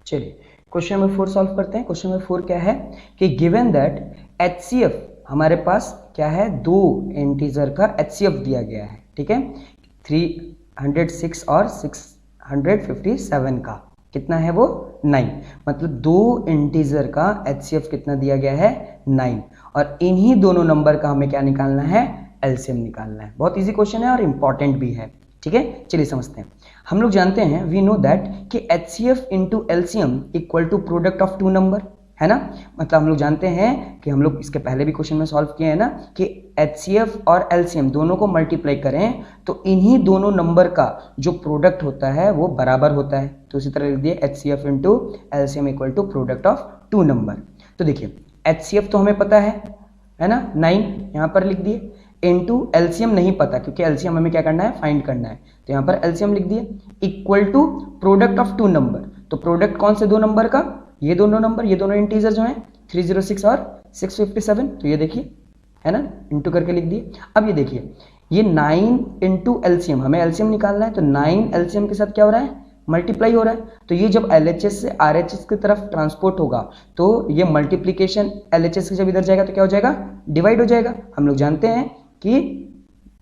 चलिए question number 4 solve करते हैं। क्वेश्चन नंबर 4 क्या है कि गिवन दैट HCF हमारे पास क्या है, दो इंटीजर का HCF दिया गया है, ठीक है, 306 और 657 का कितना है वो 9, मतलब दो इंटीजर का HCF कितना दिया गया है 9, और इन्हीं दोनों नंबर का हमें क्या निकालना है, एलसीएम निकालना है। बहुत इजी क्वेश्चन है और इंपॉर्टेंट भी है, ठीक है। चलिए समझते हैं। हम लोग जानते हैं, वी नो दैट कि HCF into LCM equal to product of two number, है ना। मतलब हम लोग जानते हैं कि हम लोग इसके पहले भी क्वेश्चन में सॉल्व किए हैं ना कि HCF और एलसीएम दोनों को मल्टीप्लाई करें तो इन्हीं दोनों नंबर का जो प्रोडक्ट होता है वो बराबर होता है। तो इसी तरह लिख दिए HCF into LCM equal to product of two number. तो देखिए HCF तो हमें पता है ना, 9 यहाँ पर लिख दिए, इनटू एलसीएम नहीं पता क्योंकि एलसीएम हमें क्या करना है, फाइंड करना है। तो यहाँ पर एलसीएम लिख दिए equal to product of two number. तो प्रोडक्ट कौन से दो नंबर का, ये दोनों नंबर, ये दोनों इंटीजर जो हैं 306 और 657। तो ये देखिए है ना, इंटू करके लिख दिए। अब ये देखिए ये 9 इंटू एलसीएम, हमें एलसीएम निकालना है, तो 9 एलसीएम के साथ क्या हो रहा है, मल्टीप्लाई हो रहा है। तो ये जब LHS से RHS की तरफ ट्रांसपोर्ट होगा तो ये मल्टीप्लीकेशन LHS से जब इधर जाएगा तो क्या हो जाएगा, डिवाइड हो जाएगा। हम लोग जानते हैं कि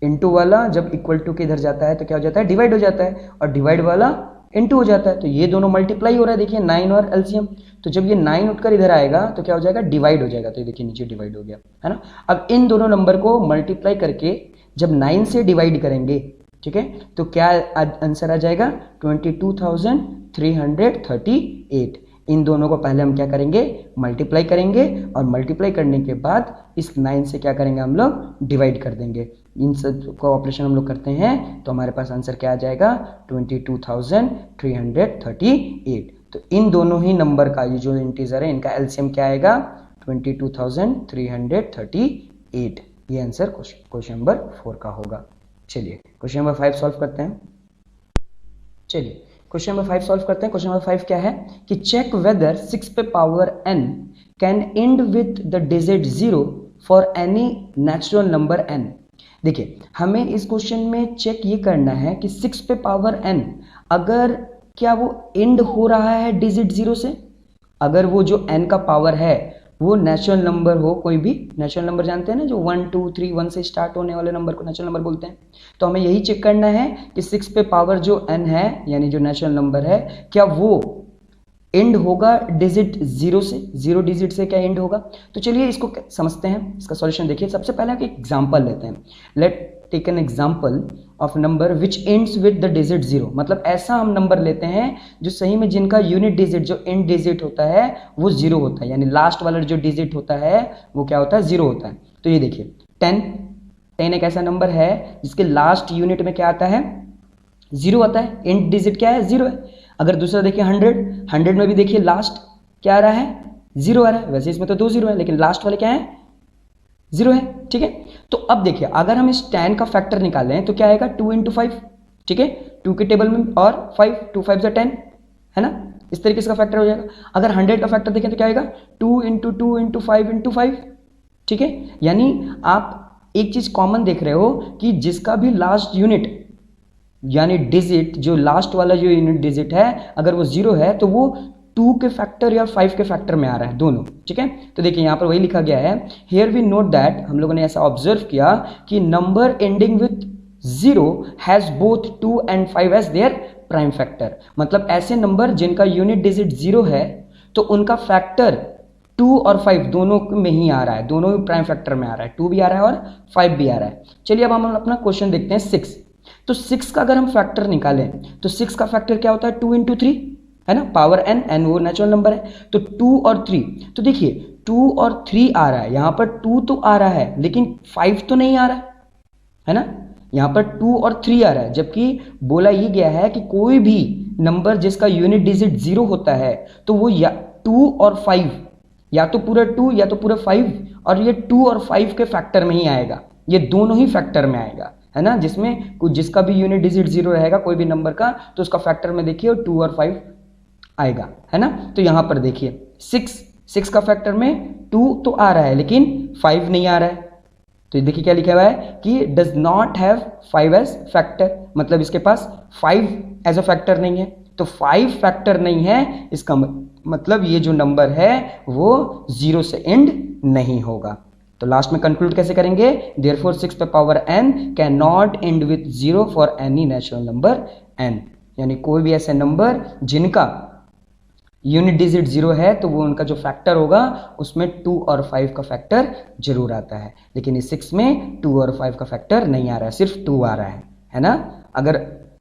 इनटू वाला जब इक्वल टू के इधर जाता है तो क्या हो जाता है, डिवाइड हो जाता है, और डिवाइड वाला इनटू हो जाता है। तो ये दोनों मल्टीप्लाई हो रहा है, देखिए 9 और एलसीएम। तो जब ये 9 उठकर इधर आएगा तो क्या हो जाएगा, डिवाइड हो जाएगा। तो ये देखिए नीचे डिवाइड हो गया, है ना। अब इन दोनों नंबर को मल्टीप्लाई करके जब 9 से डिवाइड करेंगे, ठीक है, तो क्या आंसर आ जाएगा 22,338। इन दोनों को पहले हम क्या करेंगे, मल्टीप्लाई करेंगे, और मल्टीप्लाई करने के बाद इस 9 से क्या करेंगे, हम लोग डिवाइड कर देंगे। इन सब को ऑपरेशन हम लोग करते हैं तो हमारे पास आंसर क्या आ जाएगा 22,338। तो इन दोनों ही नंबर का ये जो इंटीजर है इनका एलसीएम क्या आएगा 22,338। ये आंसर क्वेश्चन नंबर 4 का होगा। चलिए क्वेश्चन नंबर 5 सॉल्व करते हैं। चलिए क्वेश्चन नंबर 5 सॉल्व करते हैं। क्वेश्चन नंबर 5 क्या है कि चेक वेदर 6 पे power n can and with the digit 0 for any natural number n। देखिए हमें इस क्वेश्चन में चेक ये करना है कि 6 पे पावर n अगर क्या वो एंड हो रहा है डिजिट 0 से, अगर वो जो n का पावर है वो नेचुरल नंबर हो, कोई भी नेचुरल नंबर जानते हैं ना, जो 1 2 3 1 से स्टार्ट होने वाले नंबर को नेचुरल नंबर बोलते हैं। तो हमें यही चेक करना है कि 6 पे पावर जो n है यानी जो नेचुरल नंबर है क्या वो एंड होगा डिजिट 0 से, 0 डिजिट से क्या एंड होगा। तो चलिए इसको समझते हैं, इसका सॉल्यूशन देखिए। सबसे पहले एक एग्जांपल लेते हैं। Let take an example of number which ends with the digit 0। मतलब ऐसा हम नंबर लेते हैं जो सही में जिनका यूनिट डिजिट जो एंड डिजिट होता है वो 0 होता है, यानी लास्ट वाला जो डिजिट होता है वो क्या होता है, 0 होता है। तो ये देखिए 10 एक ऐसा नंबर है जिसके लास्ट यूनिट में क्या आता है, 0 आता है, एंड डिजिट क्या है, 0 है। अगर दूसरा देखिए 100 में भी देखिए लास्ट क्या आ रहा है, 0 आ रहा है। वैसे इसमें तो 2 0 है लेकिन लास्ट वाले क्या है, 0 है, ठीक है। तो अब देखिए अगर हम इस 10 का फैक्टर निकालें तो क्या आएगा 2 × 5, ठीक है, 2 के टेबल में और 5, 2 5 10, है ना, इस तरीके से का फैक्टर हो जाएगा। अगर 100 का फैक्टर देखें तो क्या आएगा 2 × 2 × 5 × 5, ठीक है। यानी आप एक चीज कॉमन देख रहे हो कि जिसका भी लास्ट यूनिट यानी डिजिट जो लास्ट वाला जो यूनिट डिजिट है अगर वो 0 है तो वो 2 के फैक्टर या 5 के फैक्टर में आ रहा है, दोनों, ठीक है। तो देखिए यहाँ पर वही लिखा गया है, हियर वी नोट दैट, हम लोगों ने ऐसा ऑब्जर्व किया कि number ending with 0 has both 2 and 5 as their prime factor. मतलब ऐसे नंबर जिनका यूनिट डिजिट 0 है तो उनका फैक्टर 2 और 5 दोनों में ही आ रहा है, दोनों ही प्राइम फैक्टर में आ रहा है, 2 भी आ रहा है और 5 भी आ रहा है। चलिए अब हम अपना क्वेश्चन देखते हैं 6। तो 6 का अगर हम फैक्टर निकालें तो 6 का फैक्टर क्या होता है 2 × 3, है ना, पावर n वो नेचुरल नंबर है। तो 2 और 3, तो देखिए 2 और 3 आ रहा है, यहाँ पर 2 तो आ रहा है लेकिन 5 तो नहीं आ रहा है ना। यहाँ पर 2 और 3 आ रहा है, जबकि बोला ये गया है कि कोई भी नंबर जिसका यूनिट डिजिट 0 होता है तो वो या 2 और 5, या तो पूरा 2 या तो पूरा 5, और ये 2 और 5 के फैक्टर में ही आएगा, ये दोनों ही फैक्टर में आएगा, है ना। जिसमें कुछ जिसका भी यूनिट डिजिट 0 रहेगा कोई भी नंबर का तो उसका फैक्टर में देखिए 2 और 5 आएगा, है ना। तो यहां पर देखिए 6 का फैक्टर में 2 तो आ रहा है लेकिन 5 नहीं आ रहा है। तो देखिए क्या लिखा हुआ है कि does not have 5 age factor, मतलब इसके पास 5 एज अ फैक्टर नहीं है। तो 5 फैक्टर नहीं है, इसका मतलब ये जो नंबर है वो 0 से एंड नहीं होगा। तो लास्ट में कंक्लूड कैसे करेंगे, देयरफॉर 6 पे power n can not and with 0 for any natural number n, यानी कोई भी ऐसे नंबर जिनका यूनिट डिजिट 0 है तो वो उनका जो फैक्टर होगा उसमें 2 और 5 का फैक्टर जरूर आता है, लेकिन इस 6 में 2 और 5 का फैक्टर नहीं आ रहा है, सिर्फ 2 आ रहा है ना।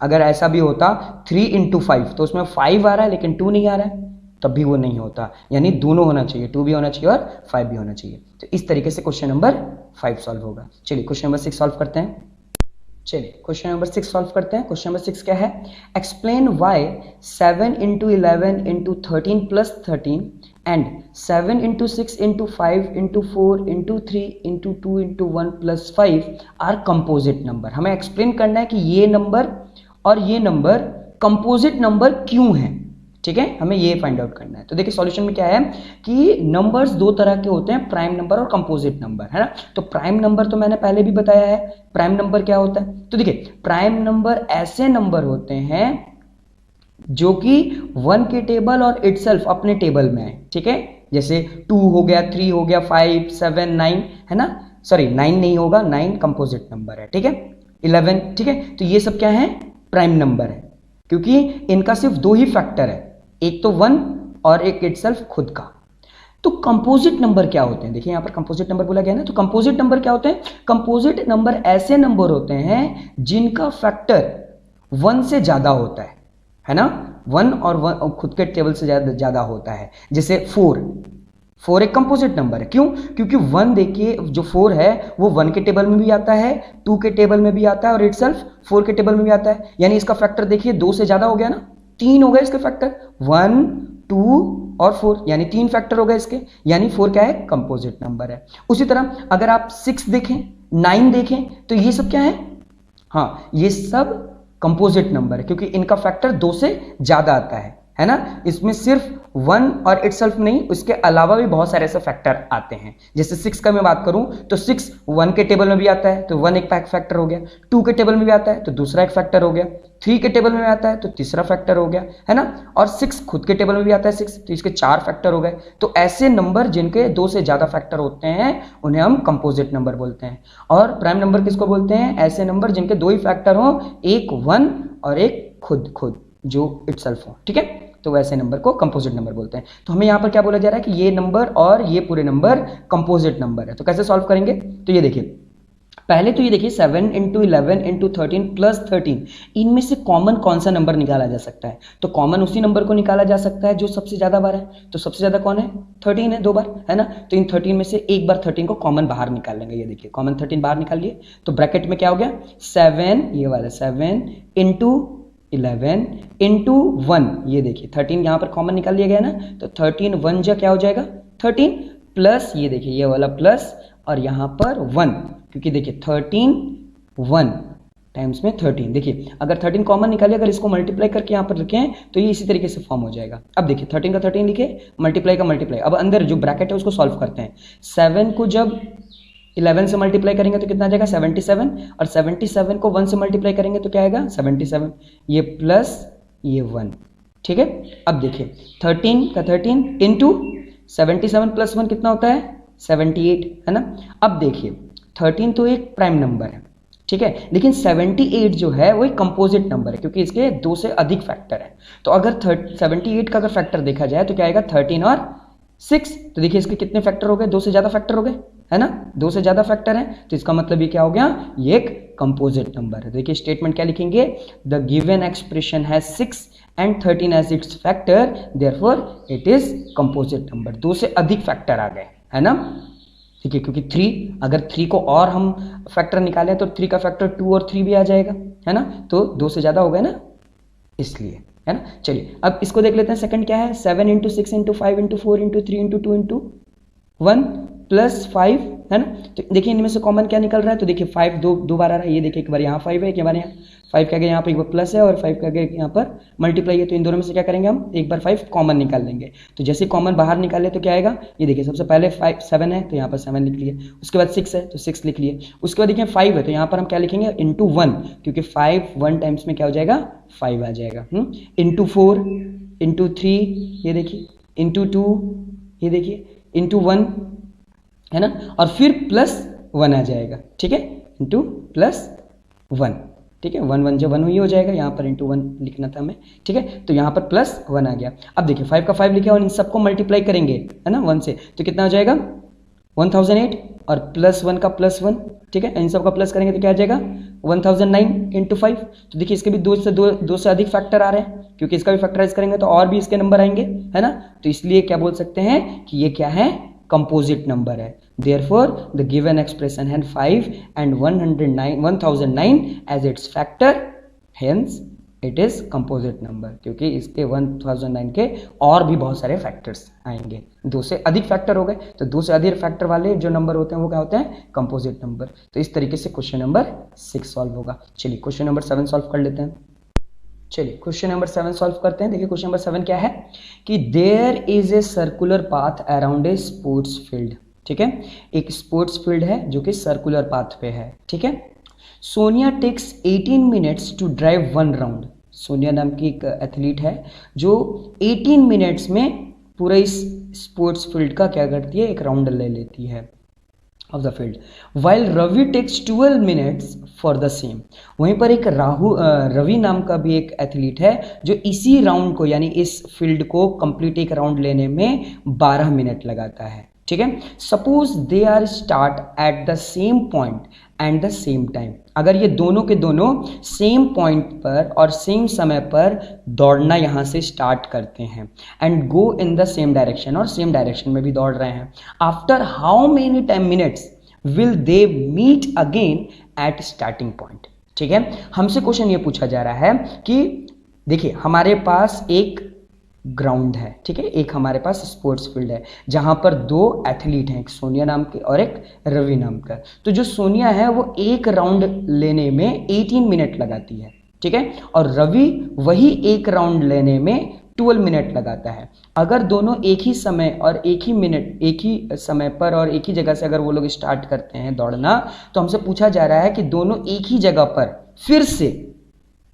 अगर ऐसा भी होता 3 into 5 तो उसमें 5 आ रहा है लेकिन 2 नहीं आ रहा है, तब भी वो नहीं होता, यानी दोनों होना चाहिए, 2 भी होना चाहिए और 5 भी होना चाहिए। तो इस तरीके से क्वेश्चन नंबर 5 सॉल्व होगा। चलिए क्वेश्चन नंबर 6 सॉल्व करते हैं। चलिए क्वेश्चन नंबर 6 सॉल्व करते हैं। क्वेश्चन नंबर 6 क्या है, explain why 7 into 11 into 13 plus 13 and 7 into 6 into 5 into 4 into 3 into 2 into 1 plus 5 are composite number. हमें एक्सप्लेन करना है कि ये नंबर और ये नंबर कंपोजिट नंबर क्यों है, ठीक है, हमें ये फाइंड आउट करना है। तो देखिए सॉल्यूशन में क्या है कि नंबर्स दो तरह के होते हैं, प्राइम नंबर और कंपोजिट नंबर, है ना। तो प्राइम नंबर तो मैंने पहले भी बताया है, प्राइम नंबर क्या होता है। तो देखिए प्राइम नंबर ऐसे नंबर होते हैं जो कि 1 के टेबल और इटसेल्फ अपने टेबल में है, ठीक है, जैसे 2 हो गया, 3 हो गया, 5, 7, 9, है ना, सॉरी 9 नहीं होगा, 9 कंपोजिट नंबर है, ठीक है, 11, ठीक है। तो ये सब क्या है, प्राइम नंबर है, क्योंकि इनका सिर्फ 2 ही फैक्टर है, एक तो 1 और एक इटसेल्फ खुद का। तो कंपोजिट नंबर क्या होते हैं, देखिए यहां पर कंपोजिट नंबर बोला गया ना, तो कंपोजिट नंबर क्या होते हैं, कंपोजिट नंबर ऐसे नंबर होते हैं जिनका फैक्टर 1 से ज्यादा होता है ना, 1 और खुद के टेबल से ज्यादा होता है। जैसे 4 एक कंपोजिट नंबर है, क्यों, क्योंकि 1 देखिए जो 4 है वो 1 के टेबल में भी आता है, 2 के टेबल में भी आता है और इटसेल्फ 4 के टेबल में भी आता है, यानी इसका फैक्टर देखिए 2 से ज्यादा हो गया ना, 3 हो गए इसके फैक्टर, 1, 2 और 4, यानी 3 फैक्टर हो गए इसके, यानी 4 क्या है, कंपोजिट नंबर है। उसी तरह अगर आप 6 देखें, 9 देखें, तो ये सब क्या है, हाँ ये सब कंपोजिट नंबर है, क्योंकि इनका फैक्टर 2 से ज्यादा आता है ना। इसमें सिर्फ 1 और इटसेल्फ नहीं, उसके अलावा भी बहुत सारे ऐसे फैक्टर आते हैं। जैसे 6 का मैं बात करूं तो 6 1 के टेबल में भी आता है तो 1 एक फैक्टर हो गया, 2 के टेबल में भी आता है तो दूसरा एक फैक्टर हो गया, 3 के टेबल में आता है तो तीसरा फैक्टर हो गया, है ना, और 6 खुद के टेबल में भी आता है 6, तो इसके 4 फैक्टर हो गए। तो ऐसे नंबर जिनके 2 से ज्यादा फैक्टर होते हैं उन्हें हम कंपोजिट नंबर बोलते हैं। और प्राइम नंबर किसको बोलते हैं, ऐसे नंबर जिनके 2 ही फैक्टर हो, एक 1 और एक खुद जो इटसेल्फ हो, ठीक है, तो वैसे नंबर को कंपोजिट नंबर बोलते हैं। तो हमें यहां पर क्या बोला जा रहा है कि ये नंबर और ये पूरे नंबर कंपोजिट नंबर है। तो कैसे सॉल्व करेंगे, तो ये देखिए पहले तो ये देखिए 7 into 11 into 13 plus 13, इनमें से कॉमन कौन सा नंबर निकाला जा सकता है, तो कॉमन उसी नंबर को निकाला जा सकता है जो सबसे ज्यादा बार है। तो सबसे ज्यादा कौन है, 13 है, 2 बार, है ना। तो इन 13 में से एक बार 13 को कॉमन बाहर निकाल लेंगे, ये देखिए कॉमन 13 बाहर निकाल लिए, तो ब्रैकेट में क्या हो गया 7, ये वाला 7 into 11 into 1, ये देखिए 13 यहां पर कॉमन निकाल लिया गया ना, तो 13 1 जा क्या हो जाएगा 13, प्लस ये देखिए ये वाला प्लस और यहां पर 1, क्योंकि देखिए 13 1 टाइम्स में 13, देखिए अगर 13 कॉमन निकालिए, अगर इसको मल्टीप्लाई करके यहां पर रखें तो ये इसी तरीके से फॉर्म हो जाएगा। अब देखिए 13 का 13 लिखे, मल्टीप्लाई का मल्टीप्लाई, अब अंदर जो ब्रैकेट है उसको सॉल्व करते हैं। 7 को जब 11 से मल्टीप्लाई करेंगे तो कितना आ जाएगा 77, और 77 को 1 से मल्टीप्लाई करेंगे तो क्या आएगा 77, ये प्लस ये 1, ठीक है। अब देखिए 13 का 13 इंटू 77 प्लस 1 कितना होता है 78, है ना। अब देखिए 13 तो एक प्राइम नंबर है, ठीक है, लेकिन 78 जो है वो एक कंपोजिट नंबर है, क्योंकि इसके 2 से अधिक फैक्टर है। तो अगर 78 का अगर फैक्टर देखा जाए तो क्या आएगा 13 और 6, तो देखिए इसके कितने फैक्टर हो गए, 2 से ज्यादा फैक्टर हो गए, है ना, 2 से ज्यादा फैक्टर है, तो इसका मतलब ये क्या हो गया, ये एक कंपोजिट नंबर है। देखिए स्टेटमेंट क्या लिखेंगे, the given expression has 6 and 13 as its factor, therefore it is composite number। 2 से अधिक फैक्टर आ गए, है ना, ठीक है, क्योंकि 3 अगर 3 को और हम फैक्टर निकालें तो 3 का फैक्टर 2 और 3 भी आ जाएगा, है ना, तो 2 से ज्यादा हो गए ना, इसलिए, है ना। चलिए अब इसको देख लेते हैं, सेकंड क्या है 7 into 6 into 5 into 4 into 3 into 2 into 1 plus 5, है ना। तो देखिए इनमें से कॉमन क्या निकल रहा है, तो देखिए 5 दो बार आ रहा है, ये देखिए एक बार यहाँ 5 है, एक बार यहाँ 5 के आगे यहाँ पर एक बार प्लस है और 5 के आगे यहाँ पर मल्टीप्लाई है, तो इन दोनों में से क्या करेंगे हम, एक बार 5 कॉमन निकाल लेंगे। तो जैसे कॉमन बाहर निकाले तो क्या आएगा, ये देखिए सबसे पहले 7 है तो यहाँ पर 7 लिख लिए, उसके बाद 6 है तो 6 लिख लिए, उसके बाद देखिए 5 है तो यहाँ पर हम क्या लिखेंगे, इंटू 1, क्योंकि 5 1 टाइम्स में क्या हो जाएगा, 5 आ जाएगा। इंटू 4, इंटू 3, ये देखिए, इंटू 2, ये देखिए, इंटू 1, है ना, और फिर प्लस 1 आ जाएगा, ठीक है, इंटू प्लस 1, ठीक है, 1 1 जो 1 ही हो जाएगा, यहाँ पर इंटू 1 लिखना था हमें, ठीक है, तो यहाँ पर प्लस 1 आ गया। अब देखिए 5 का 5 लिखा और इन सबको मल्टीप्लाई करेंगे, है ना, 1 से, तो कितना हो जाएगा 1008 और प्लस 1 का प्लस 1, ठीक है, इन सब का प्लस करेंगे तो क्या आ जाएगा 1009 इंटू 5। तो देखिए इसके भी दो से अधिक फैक्टर आ रहे हैं, क्योंकि इसका भी फैक्टराइज करेंगे तो और भी इसके नंबर आएंगे, है ना, तो इसलिए क्या बोल सकते हैं कि ये क्या है, कंपोजिट नंबर है। Therefore, the given expression had 5 and 1009 as its factor, hence it is composite number, क्योंकि इसके 1009 के और भी बहुत सारे फैक्टर्स आएंगे, 2 से अधिक फैक्टर हो गए, तो 2 से अधिक फैक्टर वाले जो नंबर होते हैं वो क्या होते हैं, कंपोजिट नंबर। तो इस तरीके से क्वेश्चन नंबर 6 सॉल्व होगा। चलिए क्वेश्चन नंबर 7 सॉल्व कर लेते हैं। चलिए क्वेश्चन नंबर 7 सॉल्व करते हैं। देखिए क्वेश्चन नंबर 7 क्या है कि there is a circular path around a sports field, ठीक है, एक स्पोर्ट्स फील्ड है जो कि सर्कुलर पाथ पे है, ठीक है। Sonia takes 18 minutes to drive 1 round. Sonia नाम की एक एथलीट है जो 18 मिनट्स में पूरा इस स्पोर्ट्स फील्ड का क्या करती है, एक राउंड ले लेती है of the field, while Ravi takes 12 minutes for the same. वहीं पर एक रवि नाम का भी एक एथलीट है जो इसी राउंड को, यानी इस फील्ड को कंप्लीट एक राउंड लेने में 12 मिनट लगाता है, ठीक है। Suppose they are start at the same point and the same time. अगर ये दोनों के दोनों सेम पॉइंट पर और सेम समय पर दौड़ना यहाँ से स्टार्ट करते हैं and go in the same direction, और सेम डायरेक्शन में भी दौड़ रहे हैं, after how many time minutes will they meet again at starting point, ठीक है। हमसे क्वेश्चन ये पूछा जा रहा है कि देखिए हमारे पास एक ग्राउंड है, ठीक है, एक हमारे पास स्पोर्ट्स फील्ड है जहां पर 2 एथलीट हैं, एक सोनिया नाम के और एक रवि नाम का। तो जो सोनिया है वो एक राउंड लेने में 18 मिनट लगाती है, ठीक है, और रवि वही एक राउंड लेने में 12 मिनट लगाता है। अगर दोनों एक ही समय और एक ही समय पर और एक ही जगह से अगर वो लोग स्टार्ट करते हैं दौड़ना, तो हमसे पूछा जा रहा है कि दोनों एक ही जगह पर फिर से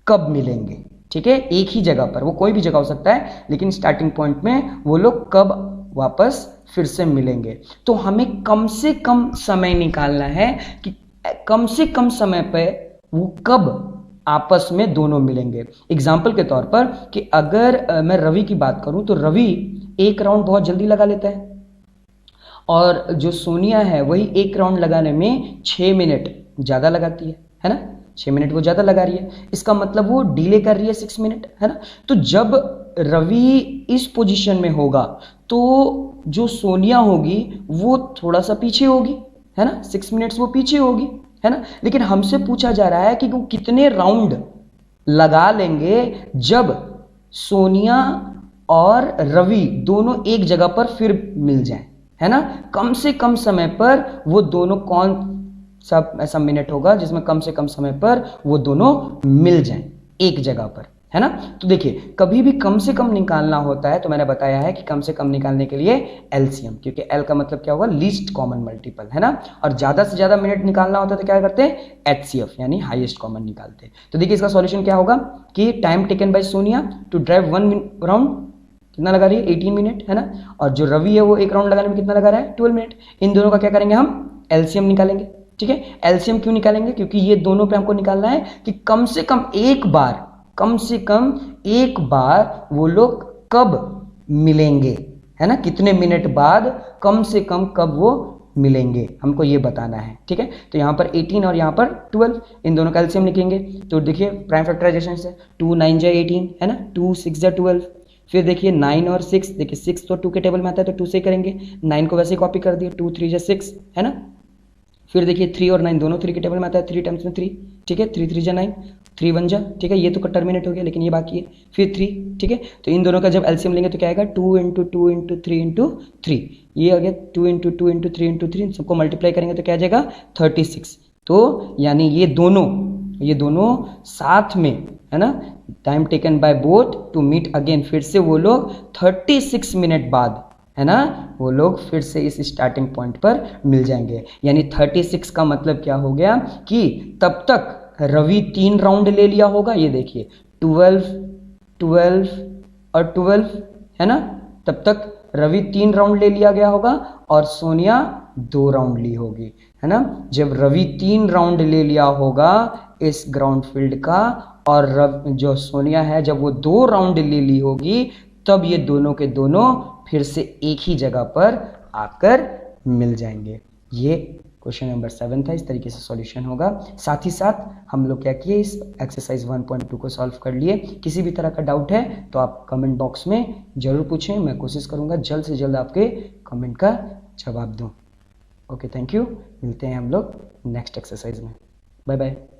कब मिलेंगे, ठीक है, एक ही जगह पर, वो कोई भी जगह हो सकता है, लेकिन स्टार्टिंग पॉइंट में वो लोग कब वापस फिर से मिलेंगे। तो हमें कम से कम समय निकालना है कि कम से कम समय पे वो कब आपस में दोनों मिलेंगे। एग्जाम्पल के तौर पर कि अगर मैं रवि की बात करूं तो रवि एक राउंड बहुत जल्दी लगा लेता है और जो सोनिया है वही एक राउंड लगाने में 6 मिनट ज़्यादा लगाती है ना, 6 मिनट वो ज़्यादा लगा रही है, इसका मतलब वो डिले कर रही है 6 मिनट, है ना। तो जब रवि इस पोजीशन में होगा तो जो सोनिया होगी वो थोड़ा सा पीछे होगी, है ना, 6 मिनट्स वो पीछे होगी, है ना। लेकिन हमसे पूछा जा रहा है कि वो कितने राउंड लगा लेंगे जब सोनिया और रवि दोनों एक जगह पर फिर मिल जाएं, है ना। कम से कम समय पर वो दोनों कौन सब ऐसा मिनट होगा जिसमें कम से कम समय पर वो दोनों मिल जाएं एक जगह पर, है ना। तो देखिए कभी भी कम से कम निकालना होता है तो मैंने बताया है कि कम से कम निकालने के लिए एलसीएम, क्योंकि एल का मतलब क्या होगा, लीस्ट कॉमन मल्टीपल, है ना, और ज्यादा से ज्यादा मिनट निकालना होता है तो क्या करते हैं, एचसीएफ यानी हाईएस्ट कॉमन निकालते हैं। तो देखिए इसका सॉल्यूशन क्या होगा कि time taken by Sonia to drive 1 round कितना लगा रही है, 18 मिनट, है ना, और जो रवि है वो एक राउंड लगाने में कितना लगा रहा है, 12 मिनट। इन दोनों का क्या करेंगे, हम एलसीएम निकालेंगे, ठीक है। एलसीएम क्यों निकालेंगे, क्योंकि ये दोनों पे हमको निकालना है कि कम से कम एक बार वो लोग कब मिलेंगे, है ना, कितने मिनट बाद कम से कम कब वो मिलेंगे, हमको ये बताना है, ठीक है। तो यहाँ पर 18 और यहाँ पर 12, इन दोनों का एलसीएम लिखेंगे। तो देखिए प्राइम फैक्टराइजेशन से 2 9 जा 18, है ना, 2 6 जा 12, फिर देखिए 9 और 6, देखिए 6 तो 2 के टेबल में आता है तो 2 से करेंगे, 9 को वैसे ही कॉपी कर दिए, 2 3 जा 6, है ना। फिर देखिए 3 और 9 दोनों 3 के टेबल में आता है, 3 टाइम्स में 3, ठीक है, 3 3 जा 9, 3 1 जा, ठीक है, ये तो टर्मिनेट हो गया लेकिन ये बाकी है, फिर 3, ठीक है। तो इन दोनों का जब एलसीएम लेंगे तो क्या आएगा, 2 × 2 × 3 × 3, ये आ गया 2 × 2 × 3 × 3, सबको मल्टीप्लाई करेंगे तो क्या आ जाएगा 36। तो यानी ये दोनों ये दोनों साथ में, है ना, time taken by both to meet again, फिर से वो लोग 36 मिनट बाद, है ना, वो लोग फिर से इस स्टार्टिंग पॉइंट पर मिल जाएंगे। यानी 36 का मतलब क्या हो गया कि तब तक रवि 3 राउंड ले लिया होगा, ये देखिए 12, 12 और 12, है ना, तब तक रवि 3 राउंड ले लिया गया होगा और सोनिया 2 राउंड ली होगी, है ना। जब रवि 3 राउंड ले लिया होगा इस ग्राउंड फील्ड का और जो सोनिया है जब वो 2 राउंड ले ली होगी, तब ये दोनों के दोनों फिर से एक ही जगह पर आकर मिल जाएंगे। ये क्वेश्चन नंबर 7 था। इस तरीके से सॉल्यूशन होगा। साथ ही साथ हम लोग क्या किए, इस एक्सरसाइज 1.2 को सॉल्व कर लिए। किसी भी तरह का डाउट है तो आप कमेंट बॉक्स में जरूर पूछें, मैं कोशिश करूंगा जल्द से जल्द आपके कमेंट का जवाब दूं। Okay, thank you. मिलते हैं हम लोग नेक्स्ट एक्सरसाइज में। Bye bye.